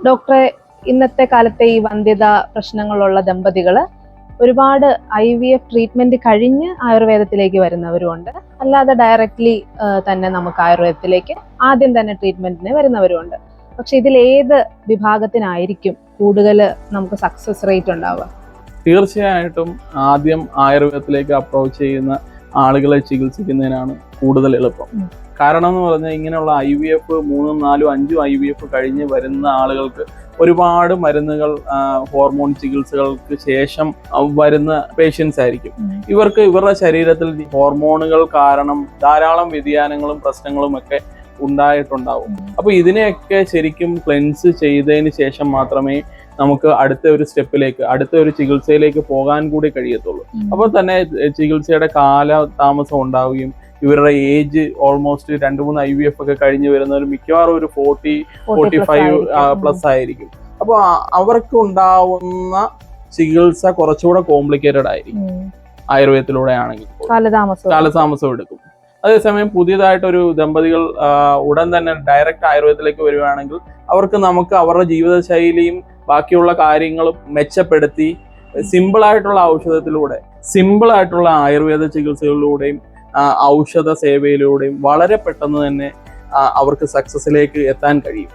ഡോക്ടറെ, ഇന്നത്തെ കാലത്തെ ഈ വന്ധ്യത പ്രശ്നങ്ങളുള്ള ദമ്പതികൾ ഒരുപാട് IVF ട്രീറ്റ്മെന്റ് കഴിഞ്ഞ് ആയുർവേദത്തിലേക്ക് വരുന്നവരുമുണ്ട്, അല്ലാതെ ഡയറക്റ്റ്ലി തന്നെ നമുക്ക് ആയുർവേദത്തിലേക്ക് ആദ്യം തന്നെ ട്രീറ്റ്മെന്റിന് വരുന്നവരുമുണ്ട്. പക്ഷെ ഇതിൽ ഏത് വിഭാഗത്തിനായിരിക്കും കൂടുതൽ നമുക്ക് സക്സസ് റേറ്റ് ഉണ്ടാവുക? തീർച്ചയായിട്ടും ആദ്യം ആയുർവേദത്തിലേക്ക് അപ്രോച്ച് ചെയ്യുന്ന ആളുകളെ ചികിത്സിക്കുന്നതിനാണ് കൂടുതൽ എളുപ്പം. കാരണം എന്ന് പറഞ്ഞാൽ ഇങ്ങനെയുള്ള IVF 3, 4, 5 IVF കഴിഞ്ഞ് വരുന്ന ആളുകൾക്ക് ഒരുപാട് മരുന്നുകൾ, ഹോർമോൺ ചികിത്സകൾക്ക് ശേഷം വരുന്ന പേഷ്യൻസ് ആയിരിക്കും. ഇവർക്ക് ഇവരുടെ ശരീരത്തിൽ ഹോർമോണുകൾ കാരണം ധാരാളം വ്യതിയാനങ്ങളും പ്രശ്നങ്ങളും ഒക്കെ ഉണ്ടായിട്ടുണ്ടാവും. അപ്പൊ ഇതിനെയൊക്കെ ശരിക്കും ക്ലെൻസ് ചെയ്തതിന് ശേഷം മാത്രമേ നമുക്ക് അടുത്ത ഒരു സ്റ്റെപ്പിലേക്ക്, അടുത്ത ഒരു ചികിത്സയിലേക്ക് പോകാൻ കൂടി കഴിയത്തുള്ളൂ. അപ്പോൾ തന്നെ ചികിത്സയുടെ കാലതാമസം ഉണ്ടാവുകയും ഇവരുടെ ഏജ് ഓൾമോസ്റ്റ് 2-3 IVF ഒക്കെ കഴിഞ്ഞ് വരുന്നവർ മിക്കവാറും ഒരു 40-45+ ആയിരിക്കും. അപ്പോൾ അവർക്ക് ഉണ്ടാവുന്ന ചികിത്സ കുറച്ചുകൂടെ കോംപ്ലിക്കേറ്റഡ് ആയിരിക്കും ആയുർവേദത്തിലൂടെ ആണെങ്കിൽ, കാലതാമസം എടുക്കും. അതേസമയം പുതിയതായിട്ടൊരു ദമ്പതികൾ ഉടൻ തന്നെ ഡയറക്റ്റ് ആയുർവേദത്തിലേക്ക് വരുവാണെങ്കിൽ നമുക്ക് അവരുടെ ജീവിതശൈലിയും ബാക്കിയുള്ള കാര്യങ്ങളും മെച്ചപ്പെടുത്തി സിമ്പിളായിട്ടുള്ള ഔഷധത്തിലൂടെ, സിമ്പിളായിട്ടുള്ള ആയുർവേദ ചികിത്സകളിലൂടെയും ഔഷധ സേവയിലൂടെയും വളരെ പെട്ടെന്ന് തന്നെ അവർക്ക് സക്സസിലേക്ക് എത്താൻ കഴിയും.